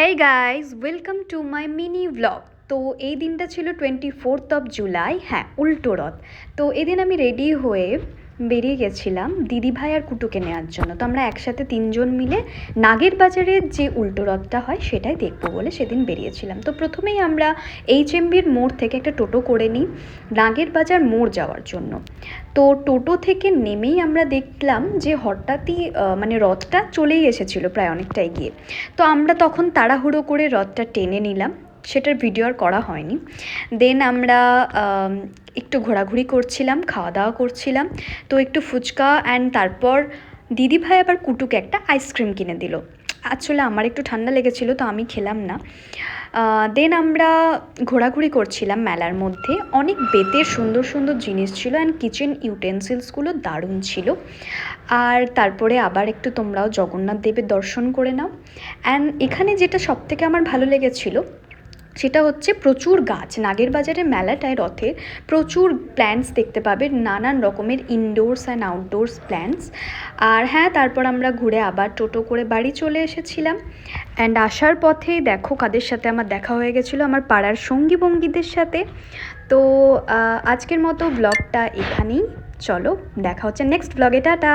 Hey guys, welcome to my mini blog. তো এই দিনটা ছিল 24th জুলাই, হ্যাঁ উল্টো রথ। তো এদিন আমি রেডি হয়ে বেরিয়ে গেছিলাম দিদিভাই আর কুটুকে নেওয়ার জন্য। তো আমরা একসাথে তিনজন মিলে নাগের বাজারের যে উল্টো রথটা হয় সেটাই দেখবো বলে সেদিন বেরিয়েছিলাম। তো প্রথমেই আমরা HMBর মোড় থেকে একটা টোটো করে নিই নাগের বাজার মোড় যাওয়ার জন্য। তো টোটো থেকে নেমেই আমরা দেখলাম যে হঠাৎই মানে রথটা চলেই এসেছিলো প্রায় অনেকটা এগিয়ে। তো আমরা তখন তাড়াহুড়ো করে রথটা টেনে নিলাম, সেটার ভিডিও আর করা হয়নি। দেন আমরা একটু ঘোরাঘুরি করছিলাম, খাওয়া দাওয়া করছিলাম। তো একটু ফুচকা অ্যান্ড তারপর দিদিভাই আবার কুটুকে একটা আইসক্রিম কিনে দিল। আসলে আমার একটু ঠান্ডা লেগেছিলো তো আমি খেলাম না। দেন আমরা ঘোরাঘুরি করছিলাম মেলার মধ্যে। অনেক বেতের সুন্দর সুন্দর জিনিস ছিল অ্যান্ড কিচেন ইউটেন্সিলসগুলো দারুণ ছিল। আর তারপরে আবার একটু তোমরাও জগন্নাথ দেবের দর্শন করে নাও। অ্যান্ড এখানে যেটা সবথেকে আমার ভালো লেগেছিলো সেটা হচ্ছে প্রচুর গাছ। নাগের বাজারের মেলাটায় রথের প্রচুর প্ল্যান্টস দেখতে পাবে, নানান রকমের ইনডোরস অ্যান্ড আউটডোরস প্ল্যান্টস। আর হ্যাঁ, তারপর আমরা ঘুরে আবার টোটো করে বাড়ি চলে এসেছিলাম। অ্যান্ড আসার পথে দেখো কাদের সাথে আমার দেখা হয়ে গেছিলো, আমার পাড়ার সঙ্গী বঙ্গীদের সাথে। তো আজকের মতো ব্লগটা এখানেই, চলো দেখা হচ্ছে নেক্সট ব্লগে, টাটা।